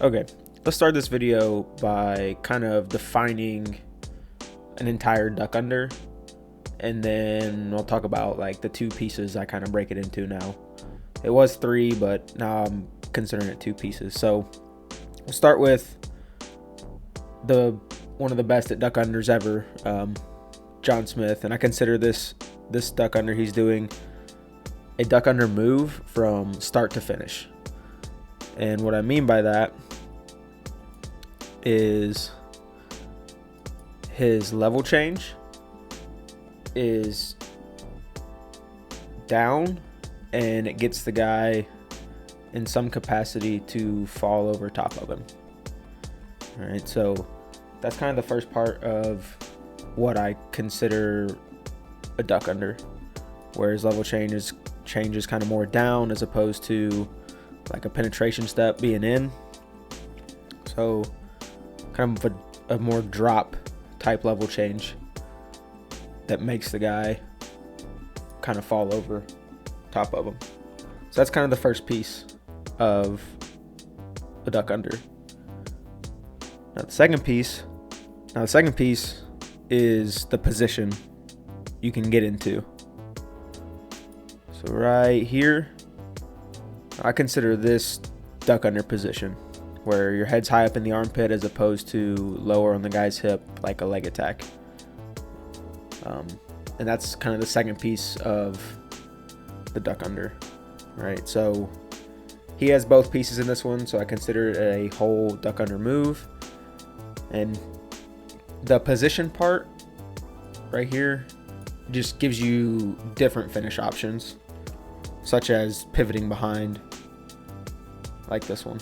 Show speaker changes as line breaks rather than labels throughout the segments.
Okay, let's start this video by kind of defining an entire duck under, and then we'll talk about like the two pieces I kind of break it into now. It was three, but now I'm considering it two pieces. So we'll start with one of the best at duck unders ever, John Smith, and I consider this duck under he's doing a duck under move from start to finish. And what I mean by that is his level change is down, and it gets the guy in some capacity to fall over top of him. All right, so that's kind of the first part of what I consider a duck under, where his level changes kind of more down as opposed to like a penetration step being in. So kind of a more drop type level change that makes the guy kind of fall over top of him. So that's kind of the first piece of a duck under. Now the second piece is the position you can get into. So right here, I consider this duck under position, where your head's high up in the armpit as opposed to lower on the guy's hip, like a leg attack. And that's kind of the second piece of the duck under, right? So he has both pieces in this one, so I consider it a whole duck under move. And the position part right here just gives you different finish options, such as pivoting behind, like this one.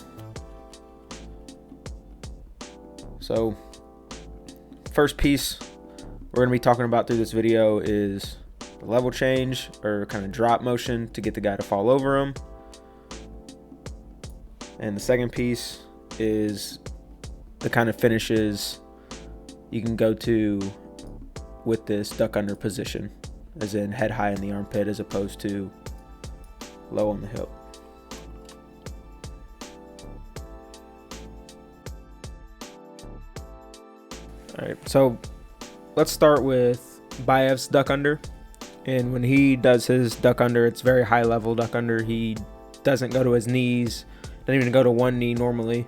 So first piece we're going to be talking about through this video is the level change, or kind of drop motion to get the guy to fall over him. And the second piece is the kind of finishes you can go to with this duck under position, as in head high in the armpit as opposed to low on the hip. All right, so let's start with Baev's duck under. And when he does his duck under, it's very high level duck under. He doesn't go to his knees, doesn't even go to one knee normally.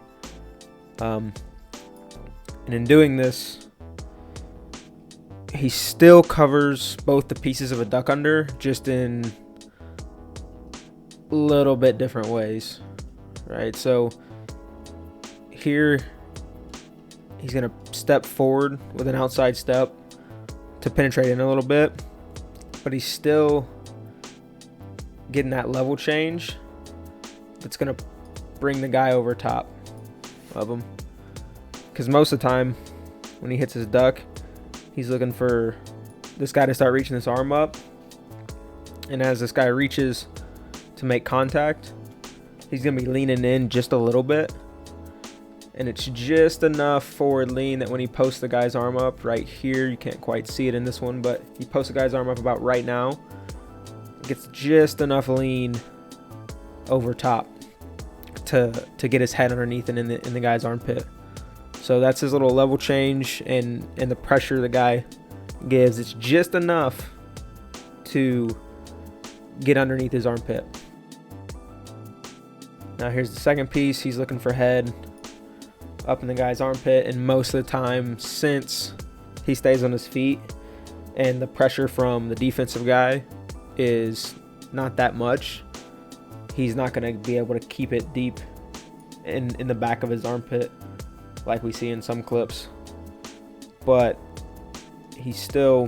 And in doing this, he still covers both the pieces of a duck under, just in a little bit different ways, right? So here, he's going to step forward with an outside step to penetrate in a little bit, but he's still getting that level change that's going to bring the guy over top of him. Because most of the time when he hits his duck, he's looking for this guy to start reaching this arm up. And as this guy reaches to make contact, he's going to be leaning in just a little bit. And it's just enough forward lean that when he posts the guy's arm up right here, you can't quite see it in this one, but he posts the guy's arm up about right now, it gets just enough lean over top to get his head underneath and in the guy's armpit. So that's his little level change, and the pressure the guy gives, it's just enough to get underneath his armpit. Now here's the second piece. He's looking for head up in the guy's armpit, and most of the time, since he stays on his feet and the pressure from the defensive guy is not that much, he's not going to be able to keep it deep in the back of his armpit like we see in some clips. But he's still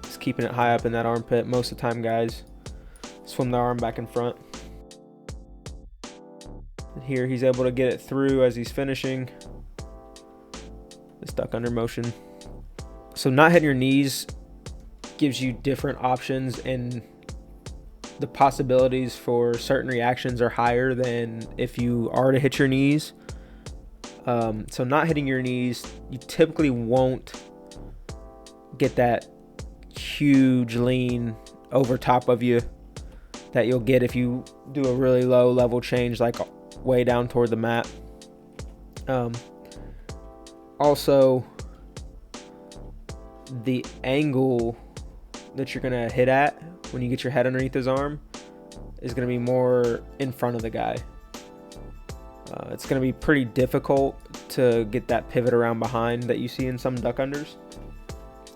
just keeping it high up in that armpit. Most of the time, guys swim their arm back in front. Here he's able to get it through as he's finishing this duck under motion. So not hitting your knees gives you different options, and the possibilities for certain reactions are higher than if you are to hit your knees. So not hitting your knees, you typically won't get that huge lean over top of you that you'll get if you do a really low level change, like way down toward the mat. Also, the angle that you're going to hit at when you get your head underneath his arm is going to be more in front of the guy. It's going to be pretty difficult to get that pivot around behind that you see in some duck unders.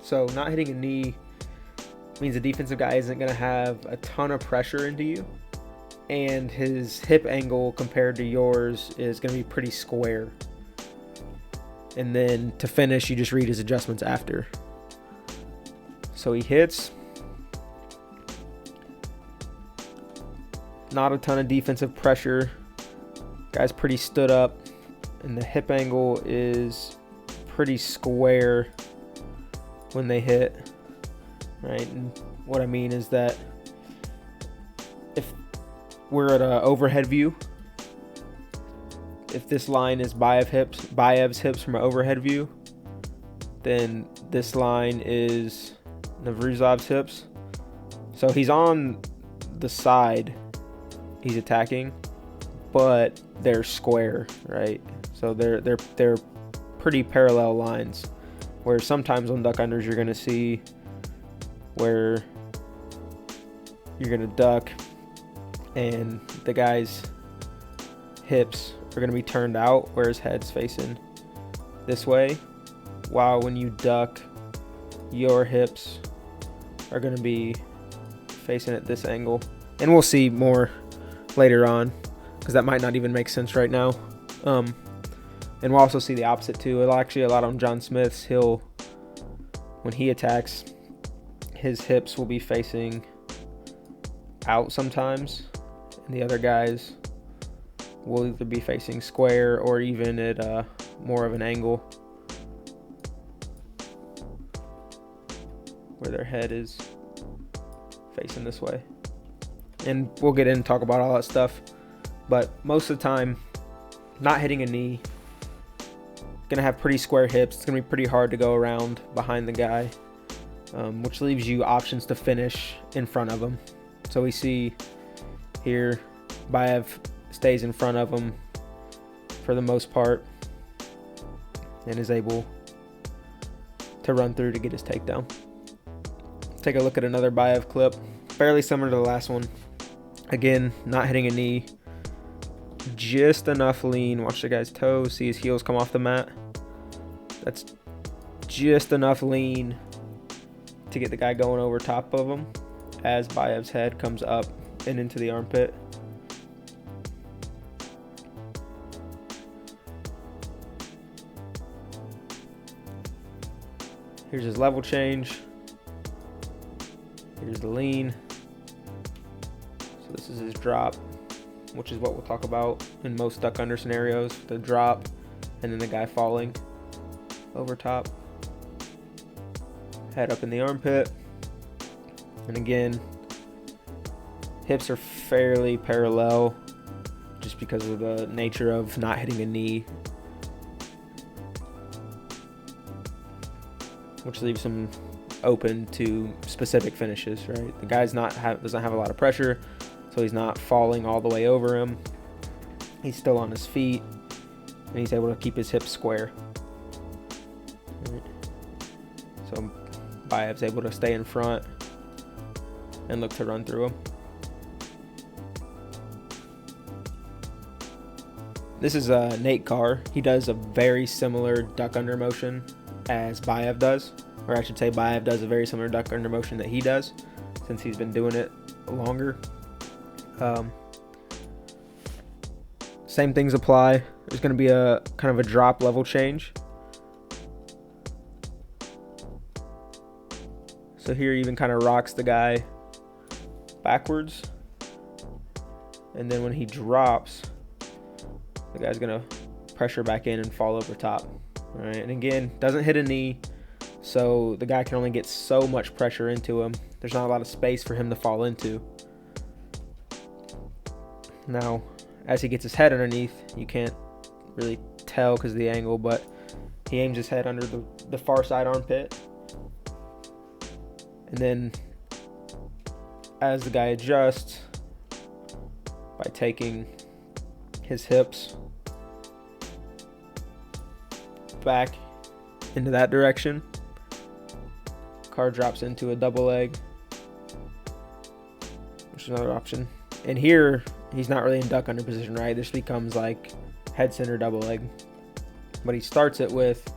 So not hitting a knee means the defensive guy isn't going to have a ton of pressure into you, and his hip angle compared to yours is going to be pretty square. And then to finish, you just read his adjustments after. So he hits. Not a ton of defensive pressure. Guy's pretty stood up, and the hip angle is pretty square when they hit, right? And what I mean is that if we're at an overhead view, if this line is Bayev's hips from an overhead view, then this line is Navruzov's hips. So he's on the side he's attacking, but they're square, right? So they're pretty parallel lines, where sometimes on duck unders you're going to see where you're going to duck and the guy's hips are going to be turned out where his head's facing this way, while when you duck, your hips are going to be facing at this angle. And we'll see more later on, because that might not even make sense right now. And we'll also see the opposite too. It'll actually, a lot on John Smith's, when he attacks, his hips will be facing out sometimes, and the other guys will either be facing square or even at more of an angle where their head is facing this way. And we'll get in and talk about all that stuff, but most of the time, not hitting a knee, gonna have pretty square hips. It's gonna be pretty hard to go around behind the guy, which leaves you options to finish in front of him. So we see here, Bayev stays in front of him for the most part and is able to run through to get his takedown. Let's take a look at another Bayev clip, fairly similar to the last one. Again, not hitting a knee, just enough lean. Watch the guy's toes, see his heels come off the mat. That's just enough lean to get the guy going over top of him as Bayev's head comes up and into the armpit. Here's his level change. Here's the lean. So this is his drop, which is what we'll talk about in most duck under scenarios. The drop and then the guy falling over top. Head up in the armpit. And again, hips are fairly parallel just because of the nature of not hitting a knee, which leaves him open to specific finishes, right? The guy's doesn't have a lot of pressure, so he's not falling all the way over him. He's still on his feet, and he's able to keep his hips square. Right. So Bayev's able to stay in front and look to run through him. This is Nate Carr. He does a very similar duck under motion as Bayev does, or I should say Bayev does a very similar duck under motion that he does, since he's been doing it longer. Same things apply. There's going to be a kind of a drop level change. So here he even kind of rocks the guy backwards, and then when he drops, the guy's going to pressure back in and fall over top. All right, and again, doesn't hit a knee, so the guy can only get so much pressure into him. There's not a lot of space for him to fall into. Now, as he gets his head underneath, you can't really tell because of the angle, but he aims his head under the far side armpit. And then as the guy adjusts by taking his hips back into that direction. Card drops into a double leg, which is another option. And here, he's not really in duck under position, right? This becomes like head center double leg. But he starts it with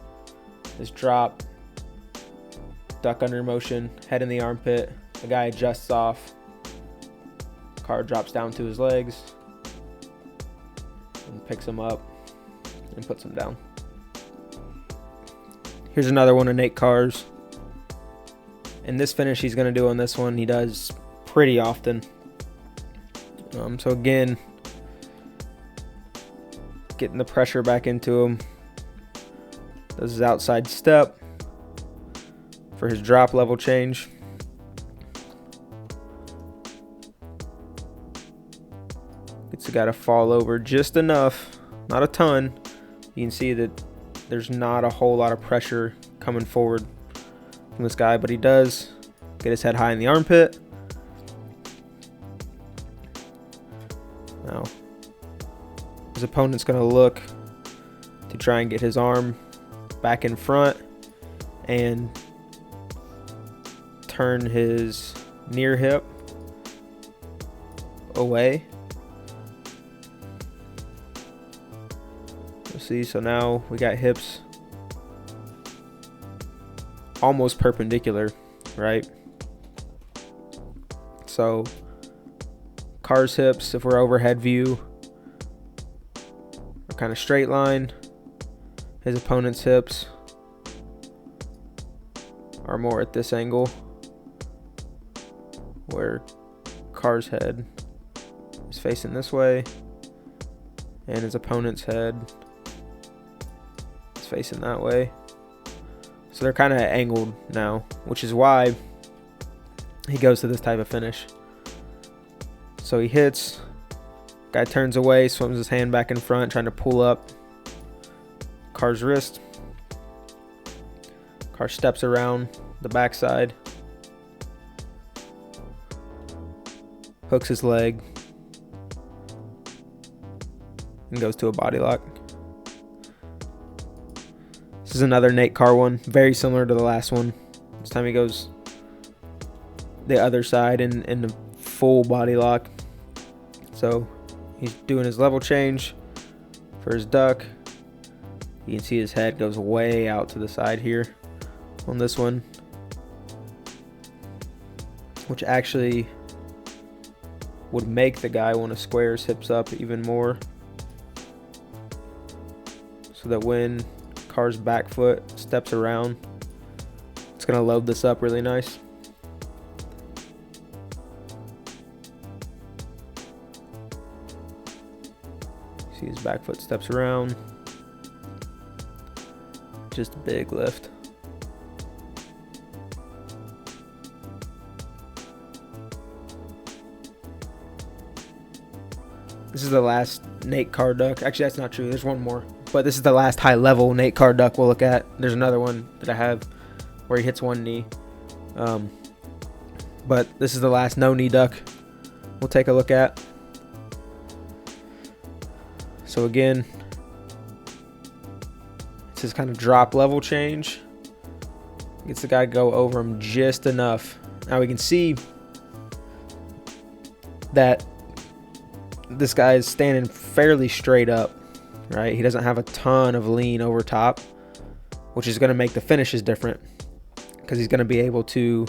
this drop, duck under motion, head in the armpit. The guy adjusts off. Card drops down to his legs and picks him up and puts him down. Here's another one of Nate Carr's. And this finish he's going to do on this one, he does pretty often. So again, getting the pressure back into him. Does his outside step for his drop level change. Gets the guy to fall over just enough, not a ton. You can see that there's not a whole lot of pressure coming forward from this guy, but he does get his head high in the armpit. Now, his opponent's going to look to try and get his arm back in front and turn his near hip away. Let's see, so now we got hips almost perpendicular, right? So Carr's hips, if we're overhead view, are kind of straight line. His opponent's hips are more at this angle, where Carr's head is facing this way and his opponent's head is facing that way. So they're kind of angled now, which is why he goes to this type of finish. So he hits, guy turns away, swims his hand back in front, trying to pull up Carr's wrist. Carr steps around the backside, hooks his leg, and goes to a body lock. This is another Nate Carr one, very similar to the last one. This time he goes the other side in the full body lock. So he's doing his level change for his duck. You can see his head goes way out to the side here on this one, which actually would make the guy want to square his hips up even more, so that when Carr's back foot steps around, it's going to load this up really nice. See his back foot steps around. Just a big lift. This is the last Nate Carr duck. Actually, that's not true. There's one more. But this is the last high level Nate Carr duck we'll look at. There's another one that I have where he hits one knee. But this is the last no knee duck we'll take a look at. So again, it's his kind of drop level change. Gets the guy to go over him just enough. Now we can see that this guy is standing fairly straight up, right? He doesn't have a ton of lean over top, which is going to make the finishes different, because he's going to be able to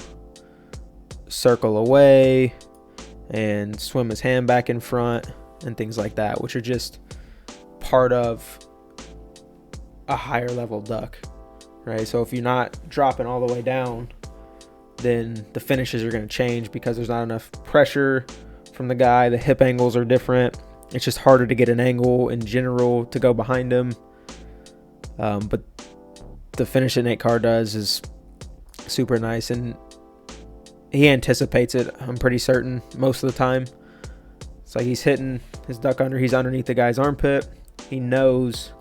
circle away and swim his hand back in front and things like that, which are just part of a higher level duck, right? So if you're not dropping all the way down, then the finishes are going to change because there's not enough pressure from the guy. The hip angles are different. It's just harder to get an angle in general to go behind him. But the finish that Nate Carr does is super nice, and he anticipates it, I'm pretty certain, most of the time. It's like he's hitting his duck under, he's underneath the guy's armpit. He knows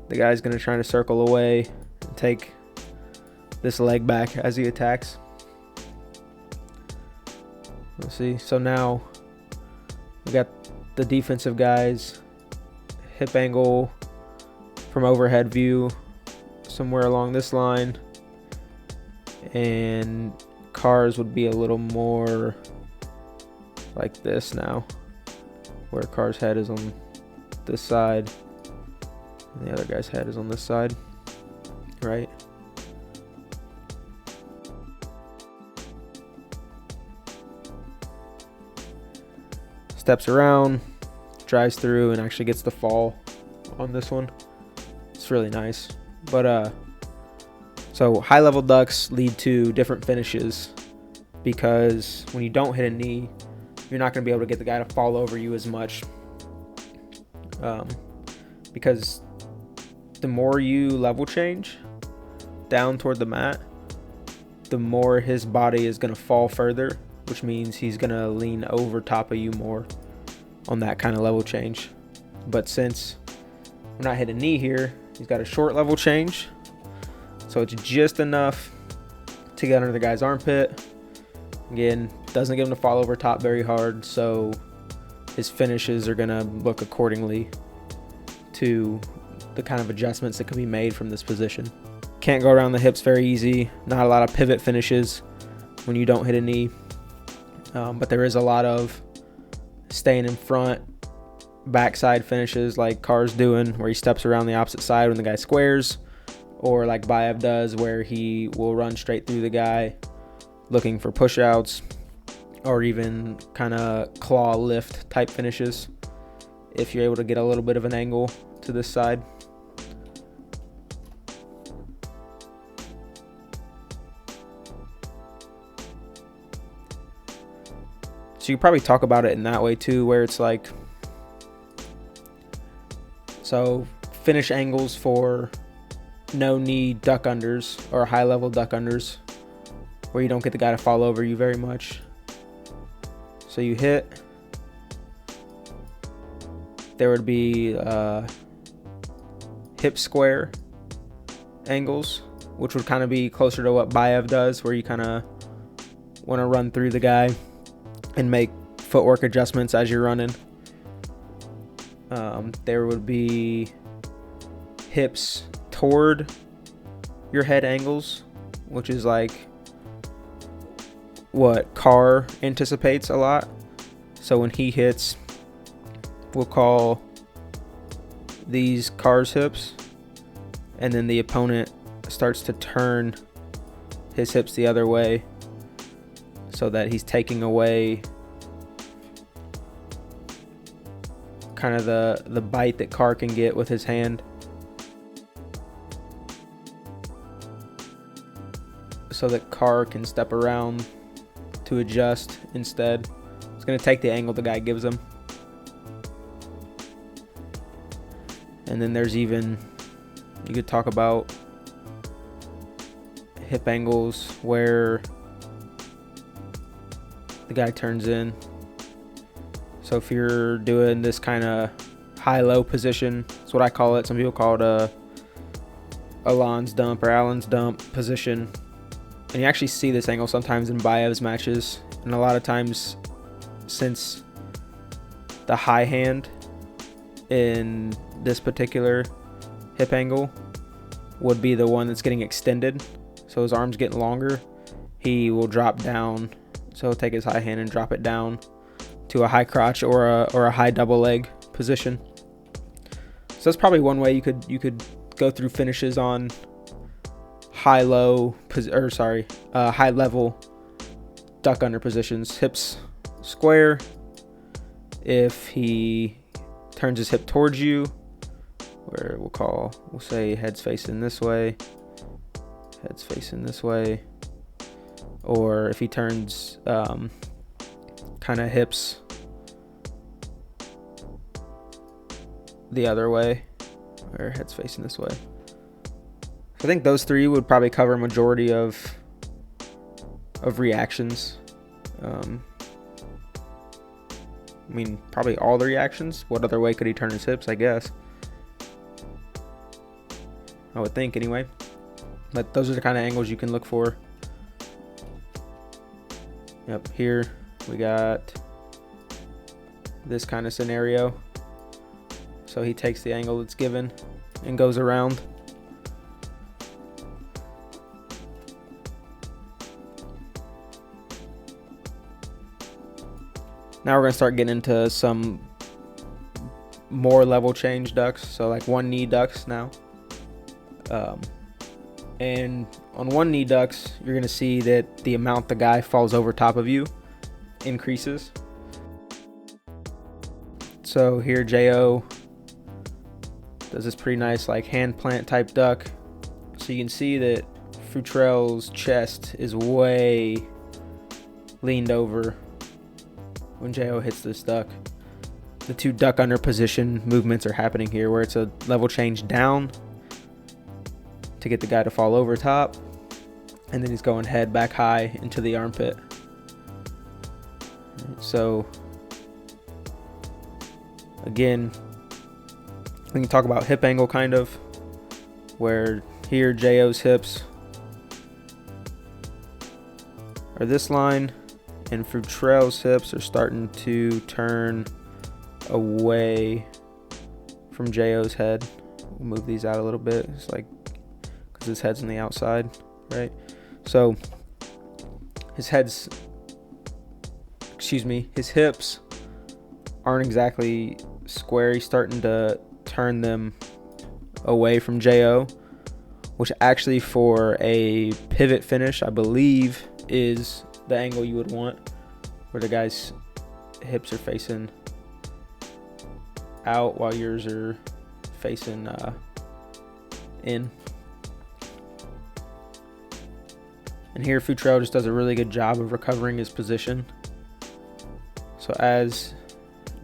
the guy's going to try to circle away and take this leg back as he attacks. Let's see. So now we got the defensive guys hip angle from overhead view somewhere along this line, and Carr's would be a little more like this now, where Carr's head is on this side and the other guy's head is on this side, right? Steps around, drives through, and actually gets the fall on this one. It's really nice. But so high level ducks lead to different finishes, because when you don't hit a knee, you're not going to be able to get the guy to fall over you as much, because the more you level change down toward the mat, the more his body is going to fall further, which means he's going to lean over top of you more on that kind of level change. But since we're not hitting knee here, he's got a short level change, so it's just enough to get under the guy's armpit. Again, doesn't get him to fall over top very hard, so his finishes are going to look accordingly to the kind of adjustments that can be made from this position. Can't go around the hips very easy. Not a lot of pivot finishes when you don't hit a knee. But there is a lot of staying in front, backside finishes like Carr's doing, where he steps around the opposite side when the guy squares, or like Baev does, where he will run straight through the guy looking for push-outs, or even kind of claw lift type finishes if you're able to get a little bit of an angle to this side. So you probably talk about it in that way too, where it's like, so finish angles for no knee duck unders or high level duck unders, where you don't get the guy to fall over you very much. So you hit, there would be hip square angles, which would kind of be closer to what Baev does, where you kind of want to run through the guy and make footwork adjustments as you're running. There would be hips toward your head angles, which is like what Carr anticipates a lot. So when he hits, we'll call these Carr's hips, and then the opponent starts to turn his hips the other way, so that he's taking away kind of the bite that Carr can get with his hand, so that Carr can step around to adjust instead. It's going to take the angle the guy gives him. And then there's even, you could talk about hip angles where the guy turns in. So if you're doing this kind of high-low position, that's what I call it. Some people call it a Lan's dump or Allen's dump position. And you actually see this angle sometimes in Baev's matches. And a lot of times, since the high hand in this particular hip angle would be the one that's getting extended, so his arm's getting longer, he will drop down. So he'll take his high hand and drop it down to a high crotch or a high double leg position. So that's probably one way you could go through finishes on high level duck under positions. Hips square. If he turns his hip towards you, where we'll say head's facing this way, or if he turns kind of hips the other way, or head's facing this way. I think those three would probably cover a majority of reactions. I mean, probably all the reactions. What other way could he turn his hips, I guess? I would think anyway. But those are the kind of angles you can look for. Yep, here we got this kind of scenario. So he takes the angle that's given and goes around. Now we're going to start getting into some more level change ducks. So like one knee ducks now. And on one knee ducks, you're going to see that the amount the guy falls over top of you increases. So here Jo does this pretty nice like hand plant type duck. So you can see that Futrell's chest is way leaned over when Jo hits this duck. The two duck under position movements are happening here, where it's a level change down to get the guy to fall over top, and then he's going head back high into the armpit. So again, we can talk about hip angle kind of, where here Jo's hips are this line and Futrell's hips are starting to turn away from Jo's head. We'll move these out a little bit. It's like, because his head's on the outside, right? So his hips aren't exactly square. He's starting to turn them away from Jo, which actually for a pivot finish, I believe, is the angle you would want, where the guy's hips are facing out while yours are facing in. And here Futrell just does a really good job of recovering his position. So as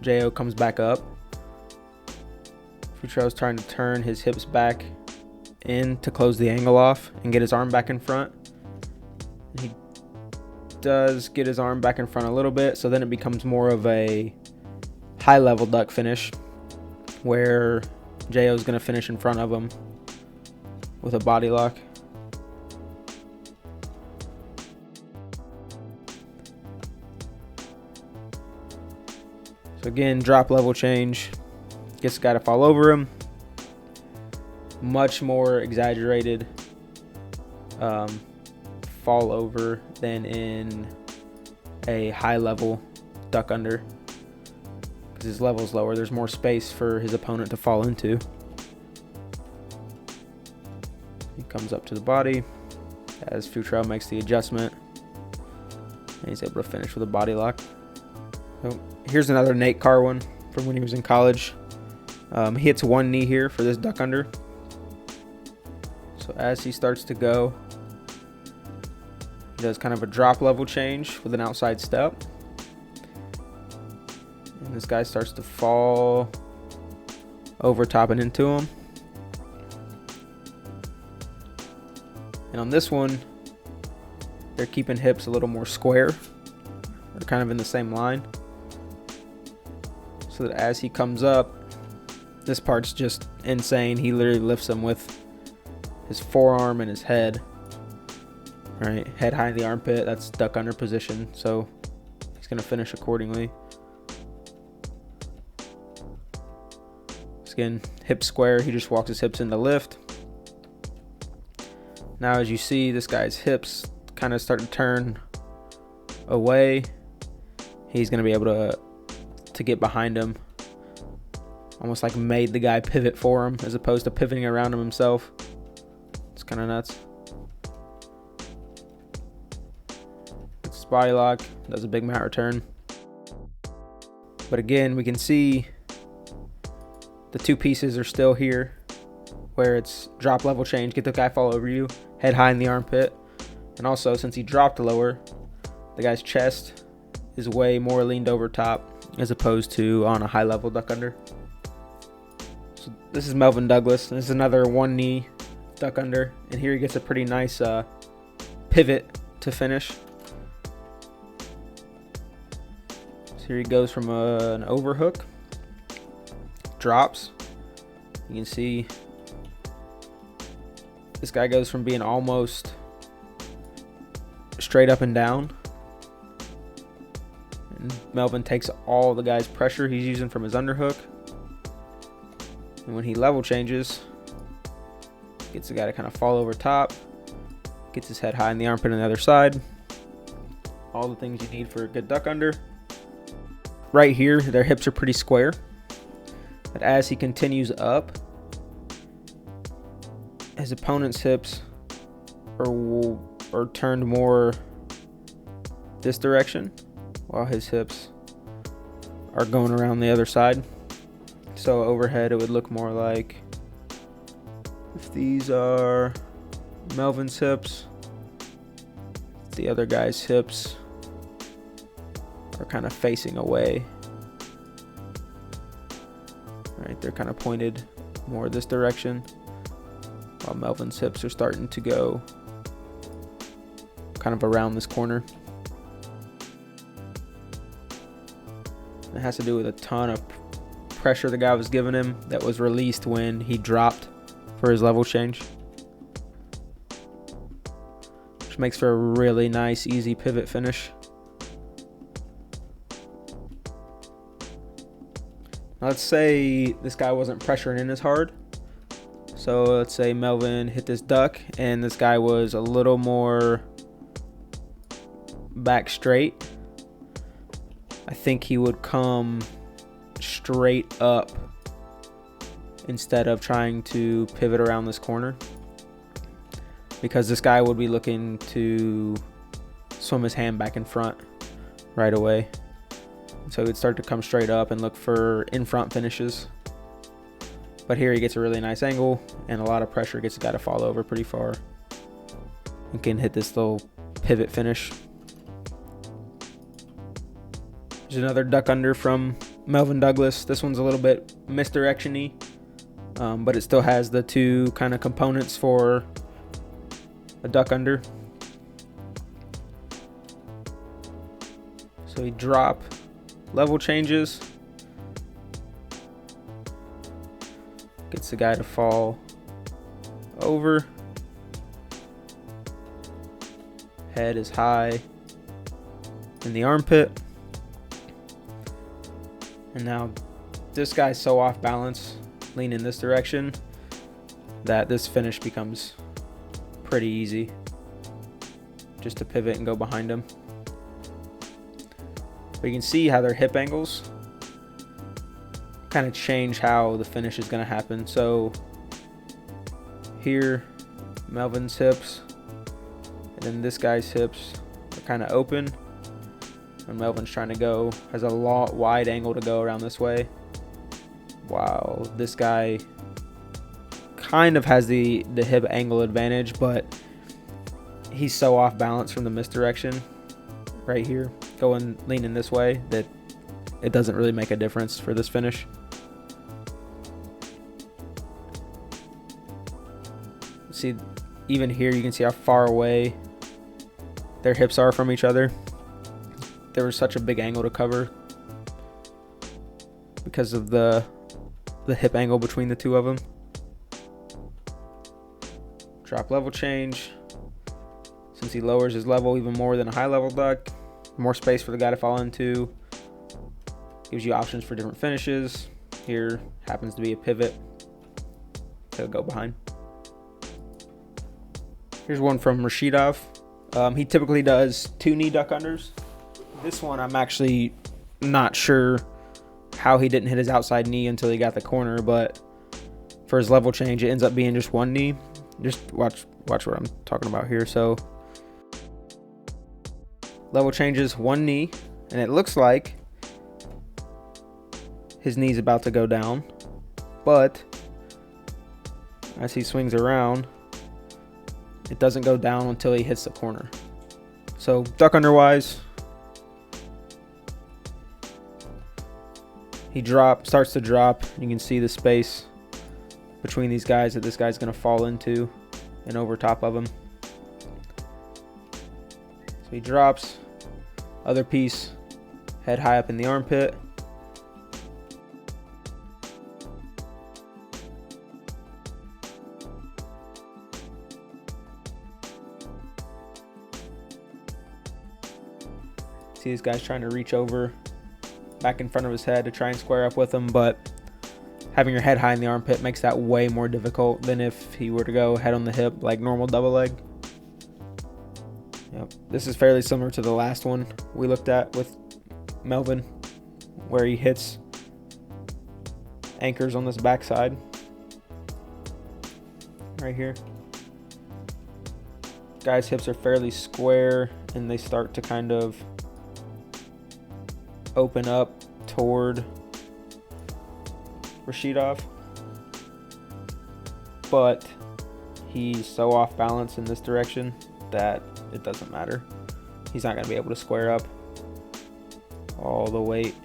Jo comes back up, Futrell's trying to turn his hips back in to close the angle off and get his arm back in front. And he does get his arm back in front a little bit, so then it becomes more of a high level duck finish, where Jo is going to finish in front of him with a body lock. So again, drop level change, gets the guy to fall over him. Much more exaggerated fall over than in a high level duck under, because his level's lower. There's more space for his opponent to fall into. He comes up to the body as Futrell makes the adjustment, and he's able to finish with a body lock. So here's another Nate Carr one from when he was in college. He hits one knee here for this duck under. So as he starts to go, he does kind of a drop level change with an outside step. And this guy starts to fall over top and into him. And on this one, they're keeping hips a little more square. They're kind of in the same line. So that as he comes up, this part's just insane. He literally lifts him with his forearm and his head. Right, head high in the armpit. That's duck under position. So he's going to finish accordingly. Again, hip square. He just walks his hips into lift. Now as you see, this guy's hips kind of start to turn away. He's going to be able to get behind him. Almost like made the guy pivot for him as opposed to pivoting around him himself. It's kind of nuts. It's body lock. Does a big mat return. But again, we can see the two pieces are still here, where it's drop level change, get the guy fall over you, head high in the armpit. And also, since he dropped lower, the guy's chest is way more leaned over top as opposed to on a high level duck under. So this is Melvin Douglas. This is another one knee duck under, and here he gets a pretty nice pivot to finish. So here he goes from an overhook, drops. You can see this guy goes from being almost straight up and down, and Melvin takes all the guy's pressure he's using from his underhook And when he level changes, gets the guy to kind of fall over top, gets his head high in the armpit on the other side. All the things you need for a good duck under. Right here, their hips are pretty square. But as he continues up, his opponent's hips are turned more this direction, while his hips are going around the other side. So overhead, it would look more like if these are Melvin's hips, the other guy's hips are kind of facing away. Right, they're kind of pointed more this direction, while Melvin's hips are starting to go kind of around this corner. It has to do with a ton of pressure the guy was giving him that was released when he dropped for his level change, which makes for a really nice, easy pivot finish. Now let's say this guy wasn't pressuring in as hard. So let's say Melvin hit this duck and this guy was a little more back straight. I think he would come straight up instead of trying to pivot around this corner, because this guy would be looking to swim his hand back in front right away. So he would start to come straight up and look for in-front finishes. But here he gets a really nice angle and a lot of pressure, gets the guy to fall over pretty far and can hit this little pivot finish. There's another duck under from Melvin Douglas. This one's a little bit misdirection-y, but it still has the two kind of components for a duck under. So he drop, level changes, gets the guy to fall over, head is high in the armpit. And now this guy's so off balance, leaning this direction, that this finish becomes pretty easy. Just to pivot and go behind him. But you can see how their hip angles kind of change how the finish is going to happen. So here, Melvin's hips, and then this guy's hips are kind of open. When Melvin's trying to go, has a wide angle to go around this way, while this guy kind of has the hip angle advantage, but he's so off balance from the misdirection right here, leaning this way, that it doesn't really make a difference for this finish. See, even here you can see how far away their hips are from each other. There was such a big angle to cover because of the hip angle between the two of them. Drop level change. Since he lowers his level even more than a high level duck, more space for the guy to fall into. Gives you options for different finishes. Here happens to be a pivot to go behind. Here's one from Rashidov. He typically does 2 knee duck unders. This one, I'm actually not sure how he didn't hit his outside knee until he got the corner, but for his level change, it ends up being just 1 knee. Just watch what I'm talking about here. So level changes 1 knee, and it looks like his knee's about to go down, but as he swings around, it doesn't go down until he hits the corner. So duck under wise, he starts to drop. You can see the space between these guys that this guy's going to fall into and over top of him. So he drops, other piece, head high up in the armpit. See this guy's trying to reach over back in front of his head to try and square up with him, but having your head high in the armpit makes that way more difficult than if he were to go head on the hip like normal double leg. Yep. This is fairly similar to the last one we looked at with Melvin, where he hits anchors on this backside right here. Guys' hips are fairly square and they start to kind of open up toward Rashidov, but he's so off balance in this direction that it doesn't matter. He's not going to be able to square up all the weight.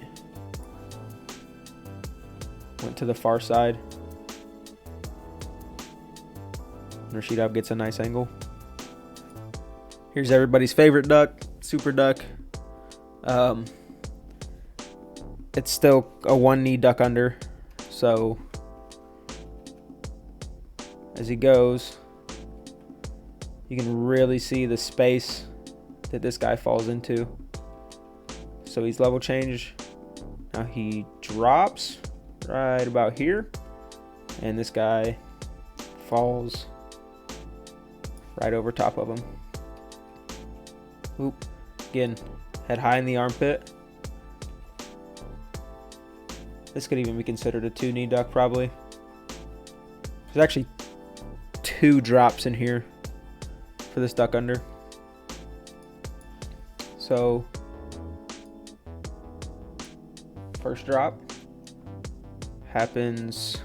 Went to the far side. Rashidov gets a nice angle. Here's everybody's favorite duck, super duck. It's still a one knee duck under. So as he goes, you can really see the space that this guy falls into. So he's level change. Now he drops right about here, and this guy falls right over top of him. Oop. Again, head high in the armpit. This could even be considered a 2-knee duck probably. There's actually 2 drops in here for this duck under. So first drop happens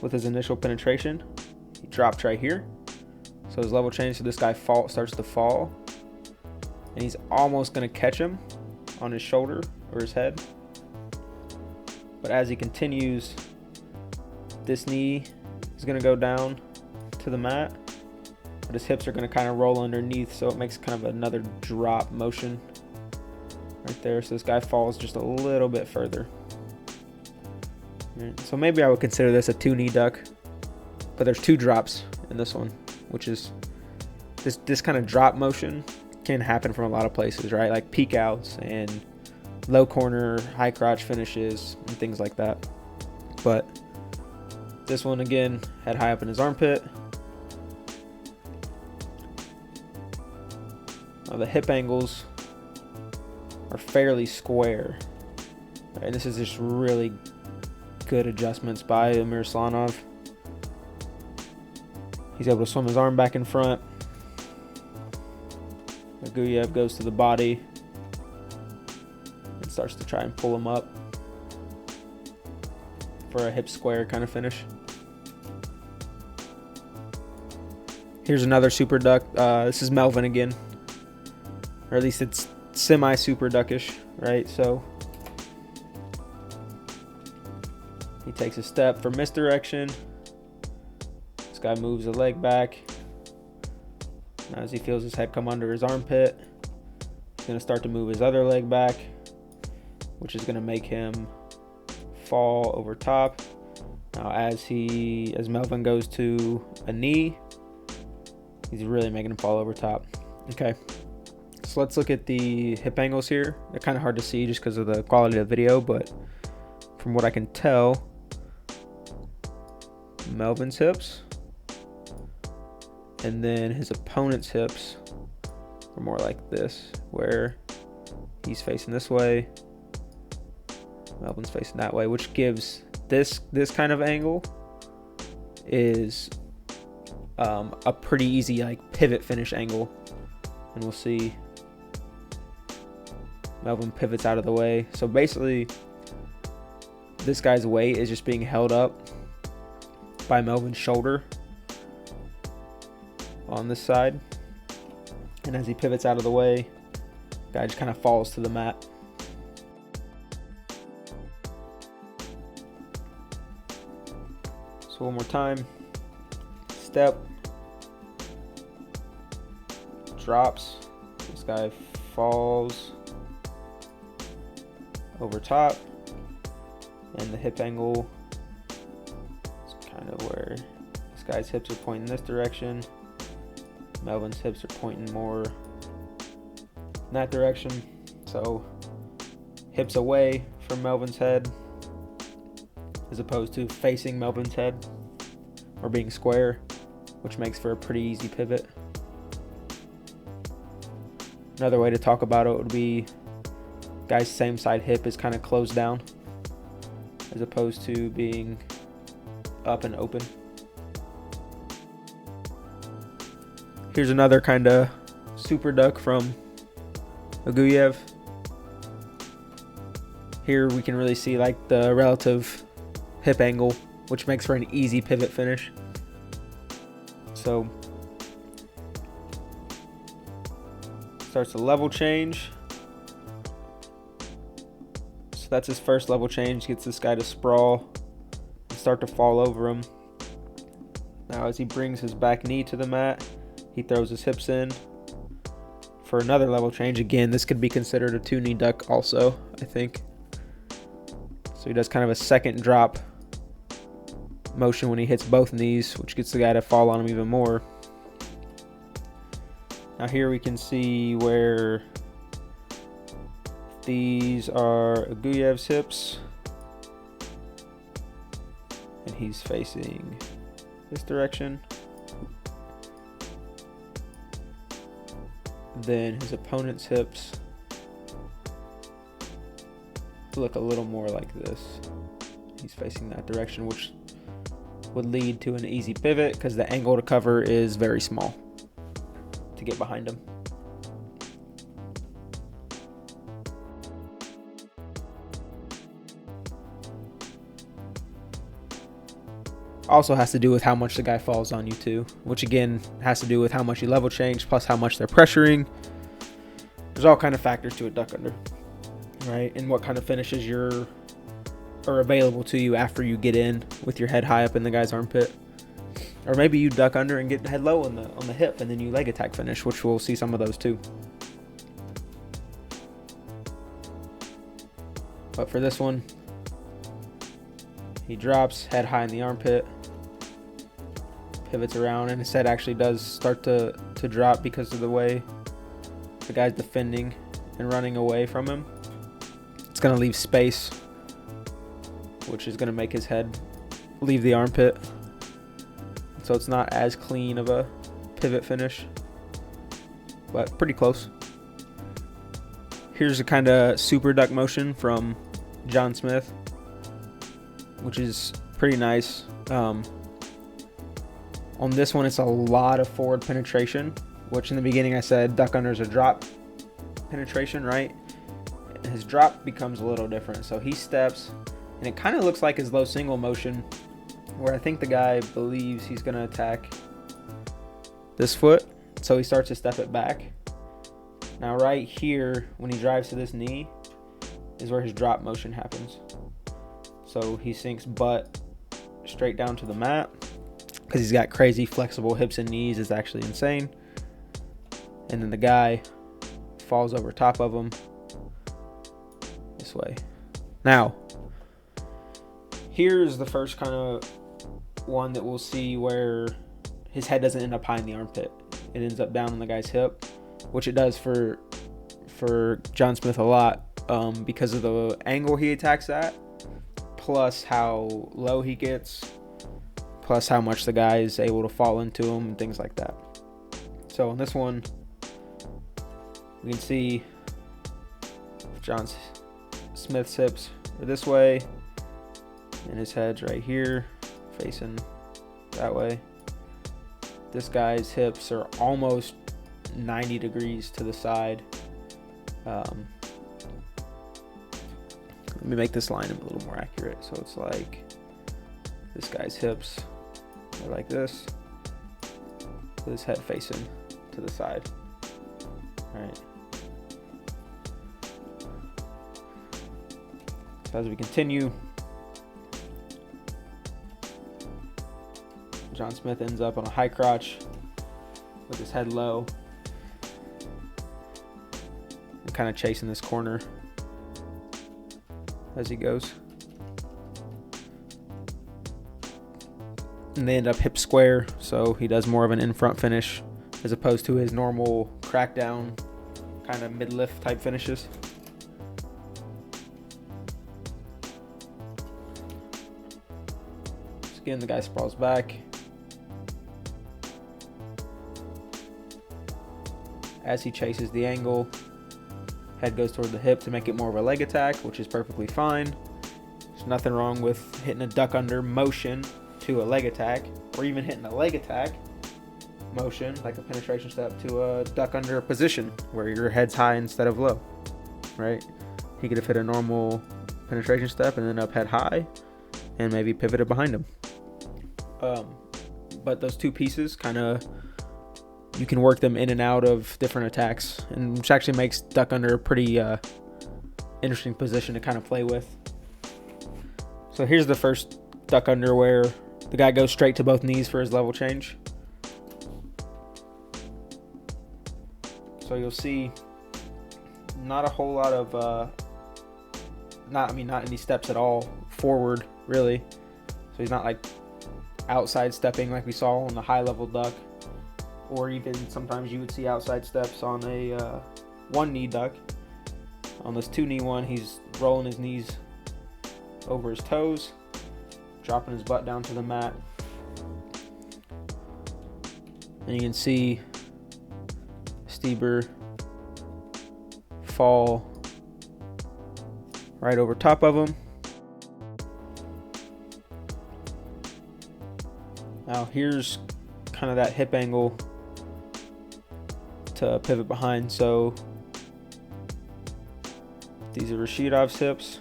with his initial penetration. He dropped right here. So his level change, so this guy starts to fall. And he's almost going to catch him on his shoulder or his head. But as he continues, this knee is going to go down to the mat. But his hips are going to kind of roll underneath, so it makes kind of another drop motion right there. So this guy falls just a little bit further. Right, so maybe I would consider this a 2-knee duck. But there's 2 drops in this one, which is this kind of drop motion can happen from a lot of places, right? Like peek outs and low corner, high crotch finishes and things like that. But this one, again, head high up in his armpit. Now the hip angles are fairly square. Right, and this is just really good adjustments by Amir Slanov. He's able to swim his arm back in front. Aguyev goes to the body and starts to try and pull him up for a hip square kind of finish. Here's another super duck. This is Melvin again, or at least it's semi-super duckish, right? So he takes a step for misdirection. This guy moves the leg back. Now as he feels his head come under his armpit, he's going to start to move his other leg back, which is going to make him fall over top. Now as Melvin goes to a knee, he's really making him fall over top. Okay, so let's look at the hip angles here. They're kind of hard to see just because of the quality of the video, but from what I can tell, Melvin's hips and then his opponent's hips are more like this, where he's facing this way, Melvin's facing that way, which gives this kind of angle is a pretty easy like pivot finish angle. And we'll see Melvin pivots out of the way. So basically this guy's weight is just being held up by Melvin's shoulder on this side, and as he pivots out of the way, the guy just kind of falls to the mat. So one more time, step, drops, this guy falls over top, and the hip angle is kind of where this guy's hips are pointing this direction. Melvin's hips are pointing more in that direction. So hips away from Melvin's head, as opposed to facing Melvin's head or being square, which makes for a pretty easy pivot. Another way to talk about it would be guy's same side hip is kind of closed down as opposed to being up and open. Here's another kind of super duck from Aguyev. Here we can really see like the relative hip angle, which makes for an easy pivot finish. So starts a level change. So that's his first level change. Gets this guy to sprawl and start to fall over him. Now as he brings his back knee to the mat, he throws his hips in for another level change. Again, this could be considered a 2-knee duck also, I think. So he does kind of a second drop motion when he hits both knees, which gets the guy to fall on him even more. Now here we can see where these are Aguyev's hips, and he's facing this direction. Then his opponent's hips look a little more like this. He's facing that direction, which would lead to an easy pivot because the angle to cover is very small to get behind him. Also has to do with how much the guy falls on you too, which again has to do with how much you level change plus how much they're pressuring. There's all kind of factors to a duck under, right? And what kind of finishes are available to you after you get in with your head high up in the guy's armpit. Or maybe you duck under and get head low on the hip and then you leg attack finish, which we'll see some of those too. But for this one, he drops head high in the armpit, pivots around, and his head actually does start to drop because of the way the guy's defending and running away from him. It's going to leave space, which is going to make his head leave the armpit. So it's not as clean of a pivot finish, but pretty close. Here's a kind of super duck motion from John Smith, which is pretty nice. On this one, it's a lot of forward penetration, which in the beginning I said duck unders are drop penetration, right? And his drop becomes a little different. So he steps, and it kind of looks like his low single motion, where I think the guy believes he's going to attack this foot. So he starts to step it back. Now right here, when he drives to this knee, is where his drop motion happens. So he sinks butt straight down to the mat because he's got crazy flexible hips and knees. It's actually insane. And then the guy falls over top of him this way. Now, here's the first kind of one that we'll see where his head doesn't end up high in the armpit. It ends up down on the guy's hip, which it does for John Smith a lot because of the angle he attacks at, plus how low he gets, plus how much the guy is able to fall into him and things like that. So on this one, we can see John Smith's hips are this way, and his head's right here, facing that way. This guy's hips are almost 90 degrees to the side. Let me make this line a little more accurate. So it's like this guy's hips are like this, with his head facing to the side. All right. So as we continue, John Smith ends up on a high crotch with his head low and kind of chasing this corner as he goes. And they end up hip square, so he does more of an in-front finish as opposed to his normal crackdown kind of mid-lift type finishes. Again, the guy sprawls back. As he chases the angle, head goes toward the hip to make it more of a leg attack, which is perfectly fine. There's nothing wrong with hitting a duck under motion to a leg attack, or even hitting a leg attack motion, like a penetration step, to a duck under position where your head's high instead of low, right? He could have hit a normal penetration step and then up head high and maybe pivoted behind him. But those two pieces kind of, you can work them in and out of different attacks, and which actually makes duck under a pretty interesting position to kind of play with. So here's the first duck under where the guy goes straight to both knees for his level change. So you'll see not a whole lot of, not any steps at all forward, really. So he's not like outside stepping like we saw on the high level duck, or even sometimes you would see outside steps on a one knee duck. On this two knee one, he's rolling his knees over his toes, dropping his butt down to the mat. And you can see Stieber fall right over top of him. Now here's kind of that hip angle to pivot behind. So these are Rashidov's hips.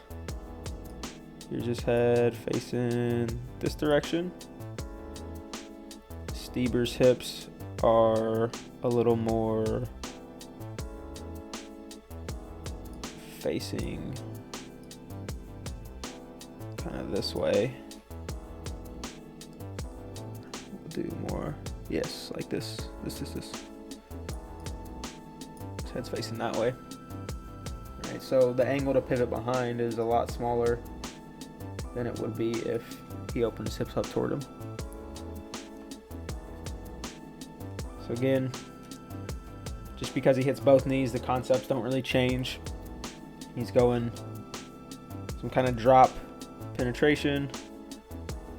Here's his head facing this direction. Stieber's hips are a little more facing kind of this way. We'll do more, yes, like this. His head's facing that way. All right, so the angle to pivot behind is a lot smaller than it would be if he opened his hips up toward him. So again, just because he hits both knees, the concepts don't really change. He's going some kind of drop penetration,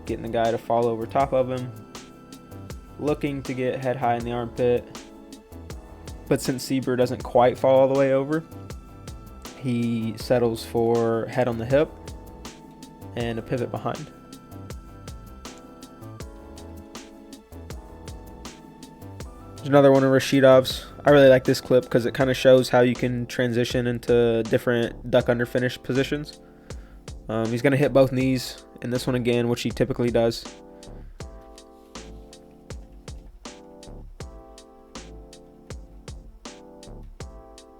getting the guy to fall over top of him, looking to get head high in the armpit. But since Stieber doesn't quite fall all the way over, he settles for head on the hip and a pivot behind. There's another one of Rashidov's. I really like this clip because it kind of shows how you can transition into different duck under finish positions. He's going to hit both knees in this one again, which he typically does.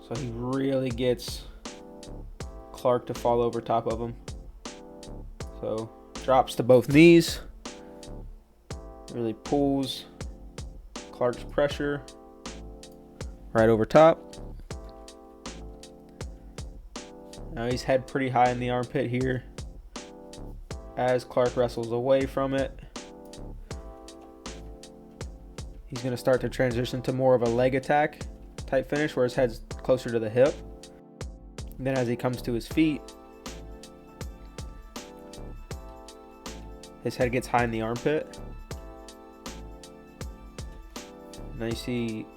So he really gets Clark to fall over top of him. So drops to both knees, really pulls Clark's pressure right over top. Now he's head pretty high in the armpit here as Clark wrestles away from it. He's going to start to transition to more of a leg attack type finish where his head's closer to the hip. And then as he comes to his feet, his head gets high in the armpit. Now you see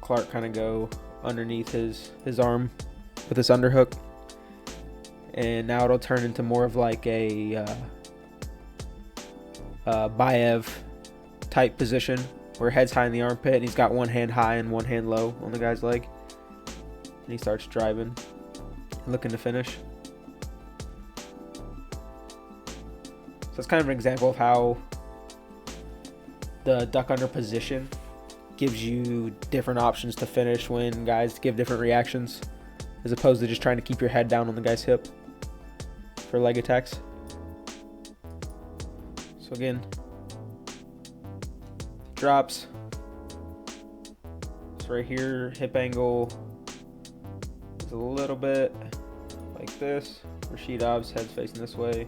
Clark kind of go underneath his arm with this underhook. And now it'll turn into more of like a Baev type position where head's high in the armpit and he's got one hand high and one hand low on the guy's leg. And he starts driving, looking to finish. So it's kind of an example of how the duck under position gives you different options to finish when guys give different reactions, as opposed to just trying to keep your head down on the guy's hip for leg attacks. So again, drops. So right here, hip angle is a little bit like this. Rashidov's head's facing this way.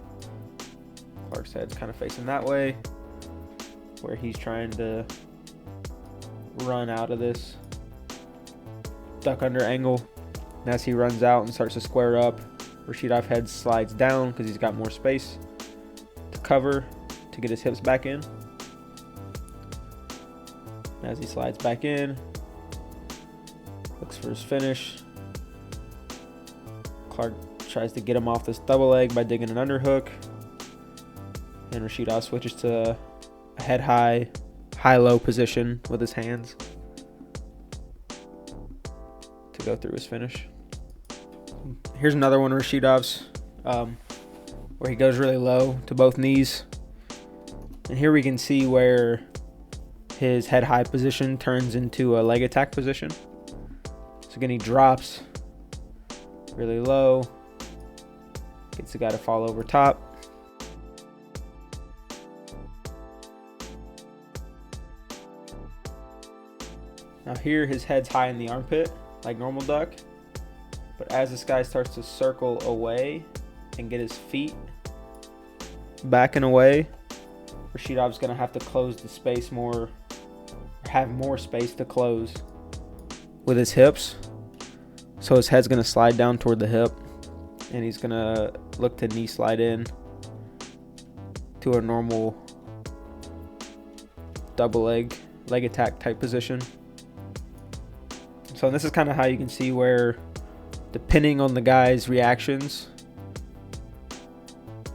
Clark's head's kind of facing that way, where he's trying to run out of this duck under angle. And as he runs out and starts to square up, Rashidov's head slides down because he's got more space to cover to get his hips back in. As he slides back in, looks for his finish. Clark tries to get him off this double leg by digging an underhook. And Rashidov switches to a head high, high-low position with his hands to go through his finish. Here's another one of Rashidov's where he goes really low to both knees. And here we can see where his head high position turns into a leg attack position. So again, he drops really low, gets the guy to fall over top. Now here his head's high in the armpit like normal duck, but as this guy starts to circle away and get his feet back and away, Rashidov's gonna have to close the space more, have more space to close with his hips. So his head's gonna slide down toward the hip, and he's gonna look to knee slide in to a normal double leg attack type position. So this is kind of how you can see where, depending on the guy's reactions,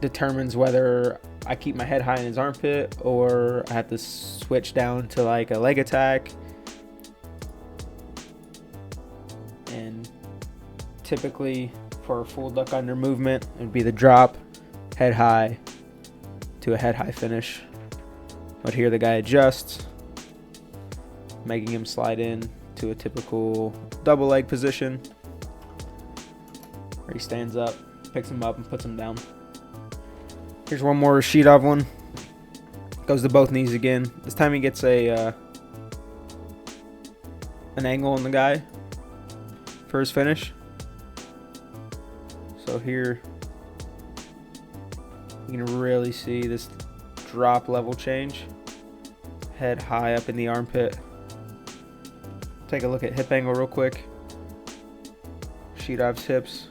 determines whether I keep my head high in his armpit or I have to switch down to like a leg attack. And typically for a full duck under movement, it would be the drop, head high to a head high finish. But here the guy adjusts, making him slide in to a typical double leg position where he stands up, picks him up, and puts him down. Here's one more Rashidov one. Goes to both knees again. This time he gets an angle on the guy for his finish. So here you can really see this drop level change. Head high up in the armpit. Take a look at hip angle real quick. Rashidov's hips.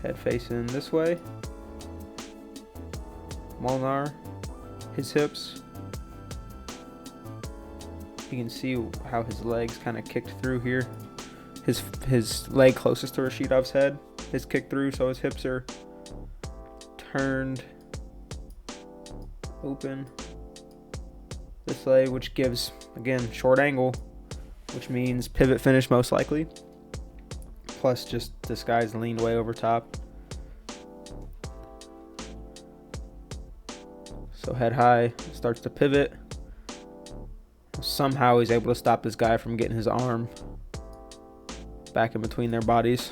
Head facing this way. Molnar, his hips. You can see how his legs kind of kicked through here. His leg closest to Rashidov's head is kicked through, so his hips are turned open this way, which gives, again, short angle, which means pivot finish most likely. Plus just this guy's leaned way over top. So head high, starts to pivot. Somehow he's able to stop this guy from getting his arm back in between their bodies.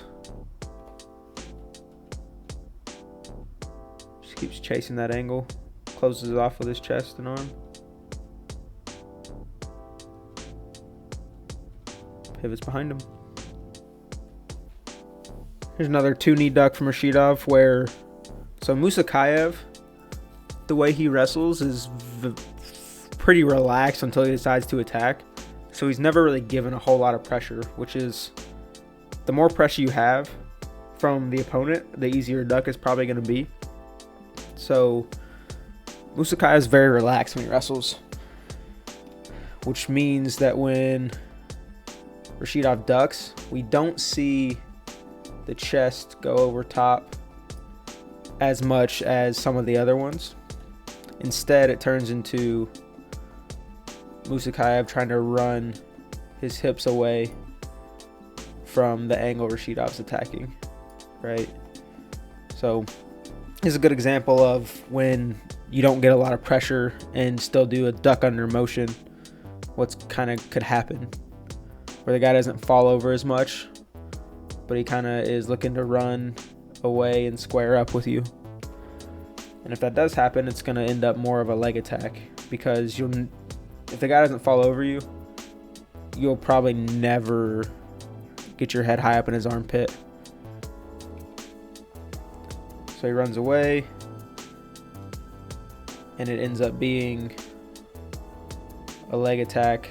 Just keeps chasing that angle. Closes it off with his chest and arm. Pivots behind him. Here's another two-knee duck from Rashidov where, so Musakayev, the way he wrestles is pretty relaxed until he decides to attack. So he's never really given a whole lot of pressure, which is, the more pressure you have from the opponent, the easier a duck is probably going to be. So Musakayev is very relaxed when he wrestles, which means that when Rashidov ducks, we don't see the chest go over top as much as some of the other ones. Instead, it turns into Musakayev trying to run his hips away from the angle Rashidov's attacking, right? So this is a good example of when you don't get a lot of pressure and still do a duck under motion, what's kind of could happen, where the guy doesn't fall over as much, but he kind of is looking to run away and square up with you. And if that does happen, it's going to end up more of a leg attack, because if the guy doesn't fall over you, you'll probably never get your head high up in his armpit. So he runs away, and it ends up being a leg attack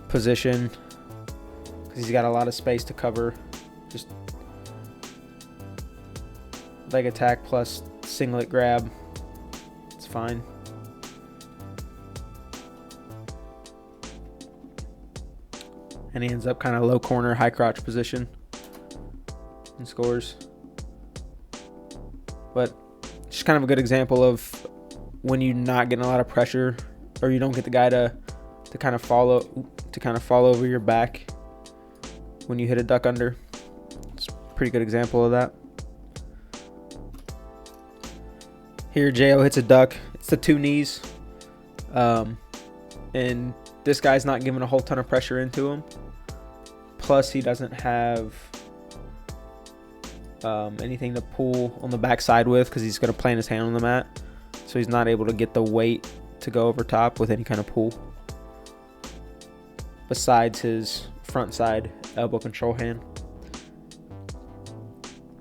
position because he's got a lot of space to cover. Just leg attack plus singlet grab. It's fine. And he ends up kind of low corner, high crotch position and scores. But just kind of a good example of when you're not getting a lot of pressure, or you don't get the guy to kind of fall over your back when you hit a duck under. It's a pretty good example of that. Here, Jo hits a duck. It's the two knees. And this guy's not giving a whole ton of pressure into him. Plus, he doesn't have anything to pull on the backside with, because he's going to plant his hand on the mat. So he's not able to get the weight to go over top with any kind of pull, besides his front side elbow control hand.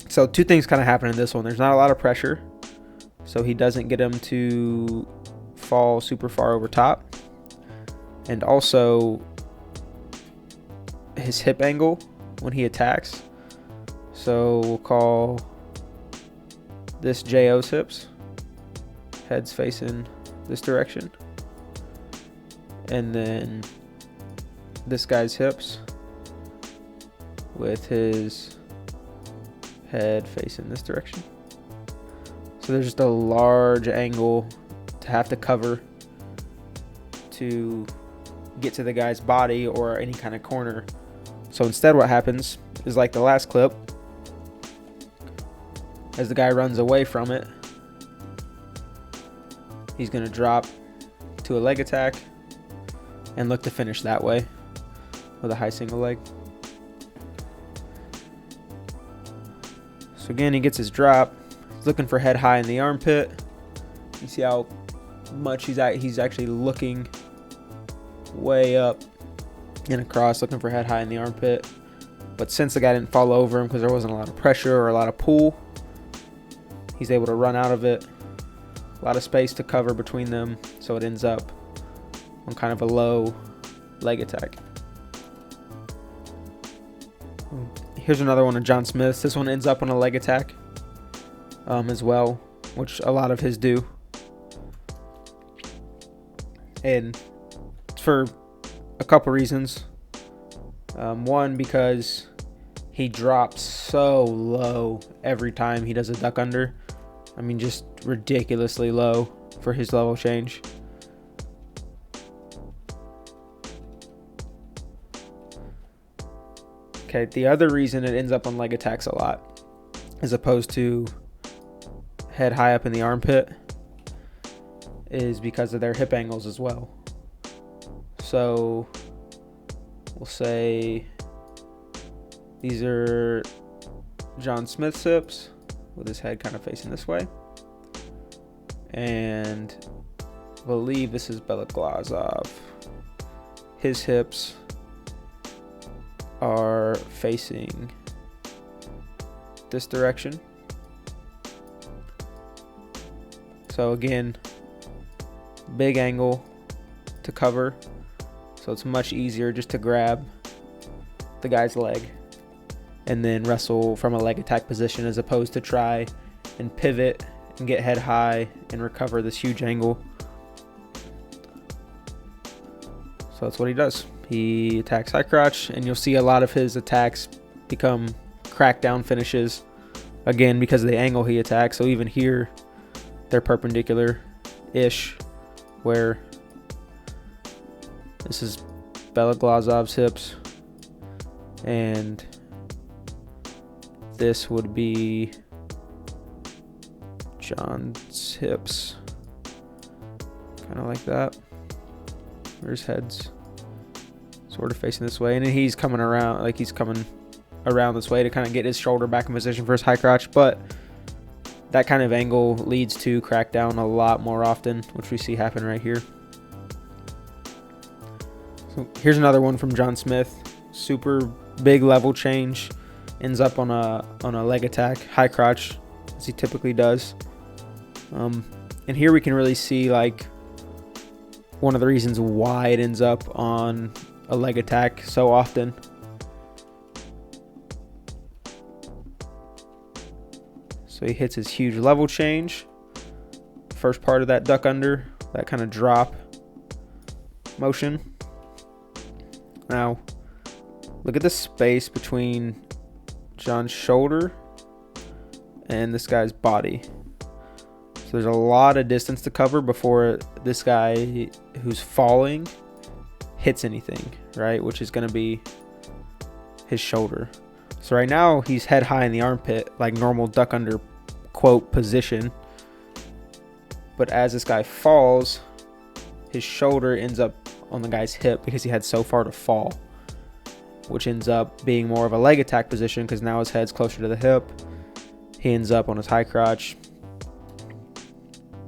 So two things kind of happen in this one. There's not a lot of pressure, so he doesn't get him to fall super far over top. And also his hip angle when he attacks. So we'll call this JO's hips. Head's facing this direction. And then this guy's hips with his head facing this direction. So there's just a large angle to have to cover to get to the guy's body or any kind of corner. So instead what happens is, like the last clip, as the guy runs away from it, he's going to drop to a leg attack and look to finish that way with a high single leg. So again, he gets his drop. He's looking for head high in the armpit. You see how much he's actually looking way up and across, looking for head high in the armpit. But since the guy didn't fall over him because there wasn't a lot of pressure or a lot of pull, he's able to run out of it. A lot of space to cover between them, so it ends up on kind of a low leg attack. Here's another one of John Smith's. This one ends up on a leg attack as well, which a lot of his do. And for a couple reasons. One, because he drops so low every time he does a duck under. I mean, just ridiculously low for his level change. Okay, the other reason it ends up on leg attacks a lot, as opposed to head high up in the armpit, is because of their hip angles as well. So we'll say these are John Smith's hips with his head kind of facing this way. And I believe this is Beloglazov. His hips are facing this direction. So again, big angle to cover. So it's much easier just to grab the guy's leg and then wrestle from a leg attack position, as opposed to try and pivot and get head high and recover this huge angle. So that's what he does. He attacks high crotch, and you'll see a lot of his attacks become crackdown finishes, again, because of the angle he attacks. So even here, they're perpendicular-ish, where this is Beloglazov's hips, and this would be John's hips, kind of like that. Where's heads? Sort of facing this way, and then he's coming around, like he's coming around this way to kind of get his shoulder back in position for his high crotch. But that kind of angle leads to crackdown a lot more often, which we see happen right here. So here's another one from John Smith. Super big level change, ends up on a leg attack, high crotch, as he typically does. And here we can really see like one of the reasons why it ends up on a leg attack so often. So he hits his huge level change. First part of that duck under, that kind of drop motion. Now, look at the space between John's shoulder and this guy's body. So there's a lot of distance to cover before this guy who's falling hits anything, right? Which is going to be his shoulder. So right now he's head high in the armpit, like normal duck under quote position. But as this guy falls, his shoulder ends up on the guy's hip because he had so far to fall, which ends up being more of a leg attack position because now his head's closer to the hip. He ends up on his high crotch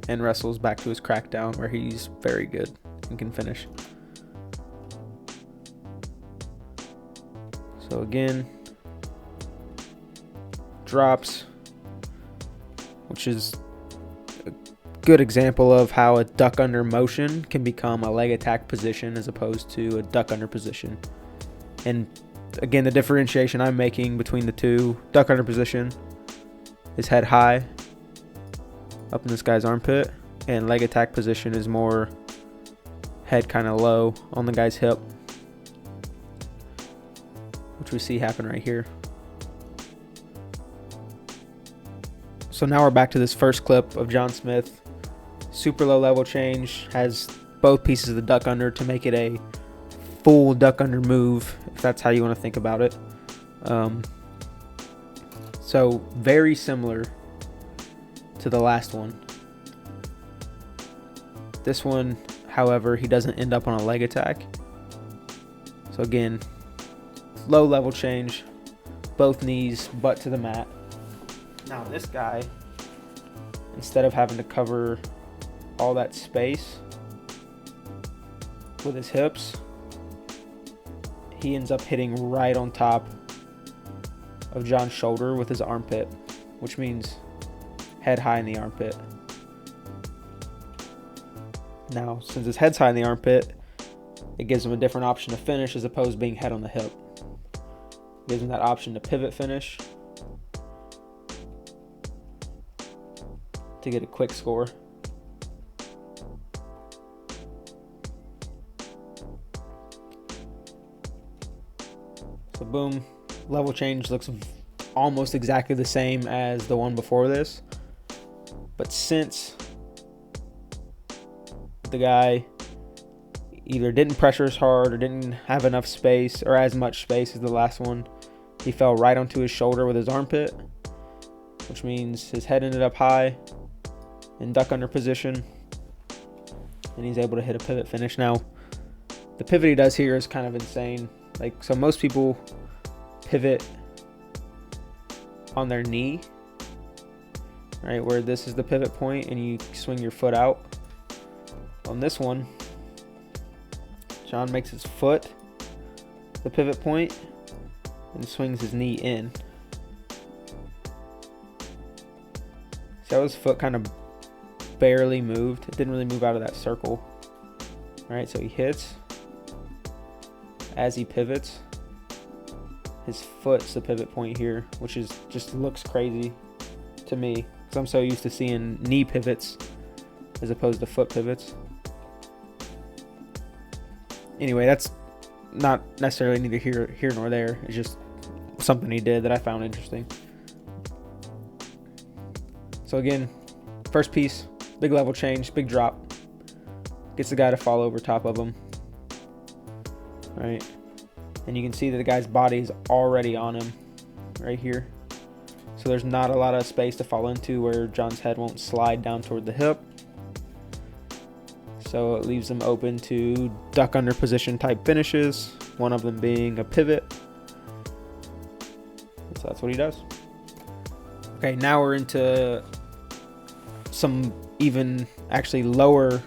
and wrestles back to his crackdown where he's very good and can finish. So again, drops, which is a good example of how a duck under motion can become a leg attack position as opposed to a duck under position. And again, the differentiation I'm making between the two, duck under position is head high up in this guy's armpit, and leg attack position is more head kind of low on the guy's hip, which we see happen right here. So now we're back to this first clip of John Smith. Super low level change, has both pieces of the duck under to make it a full duck under move, if that's how you want to think about it. So very similar to the last one. This one, however, he doesn't end up on a leg attack. So again, low level change, both knees, butt to the mat. Now this guy, instead of having to cover all that space with his hips, he ends up hitting right on top of John's shoulder with his armpit, which means head high in the armpit. Now, since his head's high in the armpit, it gives him a different option to finish as opposed to being head on the hip. It gives him that option to pivot finish to get a quick score. So boom, level change looks almost exactly the same as the one before this. But since the guy either didn't pressure as hard or didn't have enough space or as much space as the last one, he fell right onto his shoulder with his armpit, which means his head ended up high in duck under position, and he's able to hit a pivot finish. Now, the pivot he does here is kind of insane. Like, so most people pivot on their knee, right, where this is the pivot point and you swing your foot out. On this one, John makes his foot the pivot point and swings his knee in. So his foot kind of barely moved. It didn't really move out of that circle. All right, so he hits. As he pivots, his foot's the pivot point here, which is just looks crazy to me because I'm so used to seeing knee pivots as opposed to foot pivots. Anyway, that's not necessarily neither here nor there. It's just something he did that I found interesting. So again, first piece, big level change, big drop. Gets the guy to fall over top of him. Right? And you can see that the guy's body is already on him right here. So there's not a lot of space to fall into where John's head won't slide down toward the hip. So it leaves him open to duck under position type finishes, one of them being a pivot. So that's what he does. Okay, now we're into some even actually lower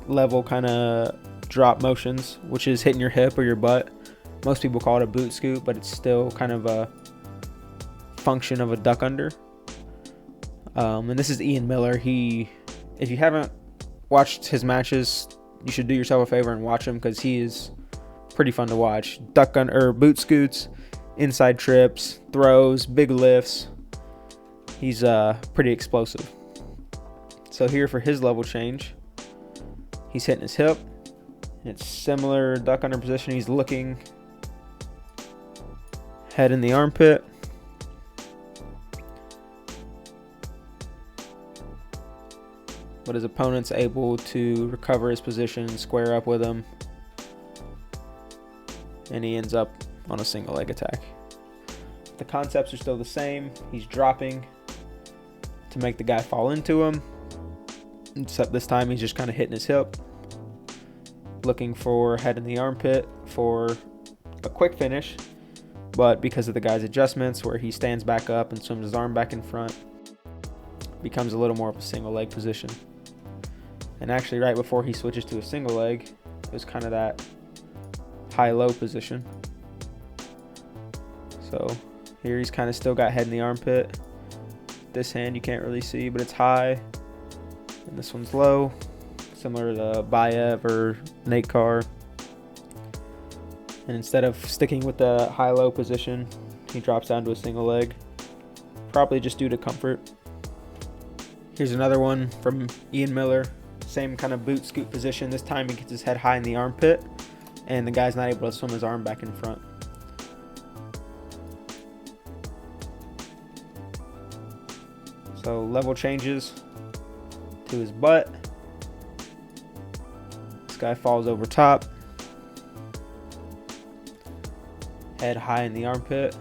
level kind of drop motions, which is hitting your hip or your butt. Most people call it a boot scoot, but it's still kind of a function of a duck under. And this is Ian Miller. If you haven't watched his matches, you should do yourself a favor and watch him because he is pretty fun to watch. Duck under, boot scoots, inside trips, throws, big lifts. he's pretty explosive. So here for his level change, he's hitting his hip. It's similar duck under position. He's looking, head in the armpit. But his opponent's able to recover his position and square up with him. And he ends up on a single leg attack. The concepts are still the same. He's dropping to make the guy fall into him. Except this time he's just kind of hitting his hip. Looking for head in the armpit for a quick finish. But because of the guy's adjustments where he stands back up and swims his arm back in front, becomes a little more of a single leg position. And actually right before he switches to a single leg, it was kind of that high-low position. So here he's kind of still got head in the armpit. This hand you can't really see, but it's high. And this one's low, similar to Bayev or Nate Carr. And instead of sticking with the high-low position, he drops down to a single leg, probably just due to comfort. Here's another one from Ian Miller. Same kind of boot scoot position. This time he gets his head high in the armpit, and the guy's not able to swim his arm back in front. So level changes to his butt. This guy falls over top. Head high in the armpit.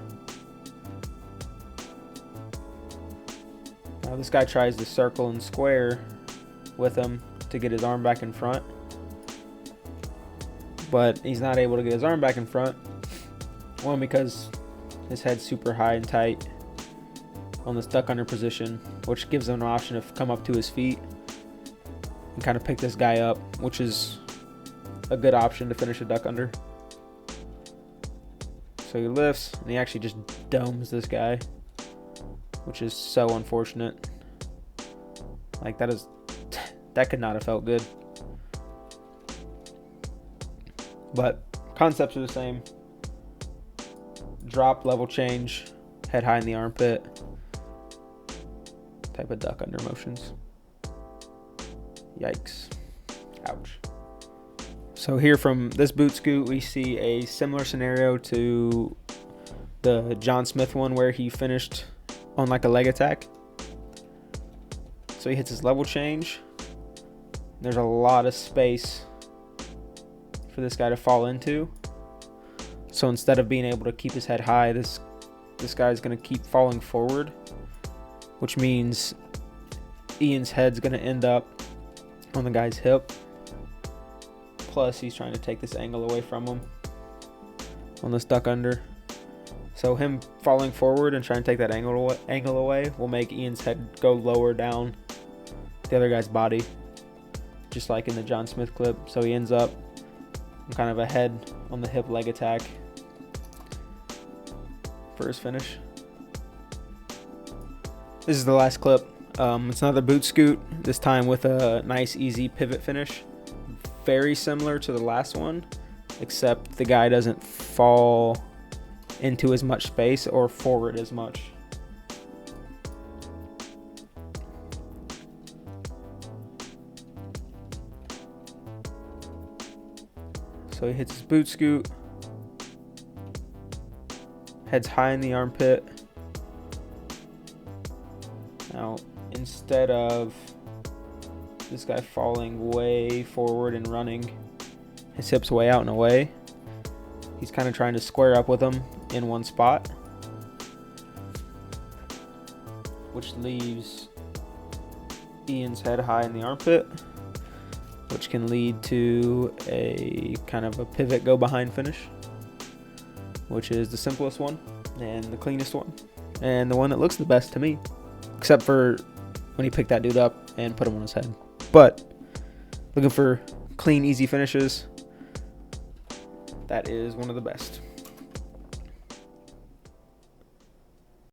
Now this guy tries to circle and square with him to get his arm back in front. But he's not able to get his arm back in front. One, because his head's super high and tight on this duck under position, which gives him an option to come up to his feet and kind of pick this guy up, which is a good option to finish a duck under. So he lifts and he actually just domes this guy, which is so unfortunate. Like that could not have felt good. But concepts are the same. Drop, level change, head high in the armpit. Type of duck under motions. Yikes. Ouch. So here from this boot scoot, we see a similar scenario to the John Smith one where he finished on like a leg attack. So he hits his level change. There's a lot of space for this guy to fall into. So instead of being able to keep his head high, this guy's going to keep falling forward, which means Ian's head's going to end up on the guy's hip. Plus, he's trying to take this angle away from him on this duck under. So him falling forward and trying to take that angle away will make Ian's head go lower down the other guy's body, just like in the John Smith clip. So he ends up on kind of a head on the hip leg attack for his finish. This is the last clip. It's another boot scoot, this time with a nice easy pivot finish. Very similar to the last one, except the guy doesn't fall into as much space or forward as much. So he hits his boot scoot, heads high in the armpit. Now, instead of this guy falling way forward and running his hips way out and away, he's kind of trying to square up with him in one spot, which leaves Ian's head high in the armpit, which can lead to a kind of a pivot go behind finish, which is the simplest one and the cleanest one and the one that looks the best to me, except for when he picked that dude up and put him on his head. But looking for clean, easy finishes, that is one of the best.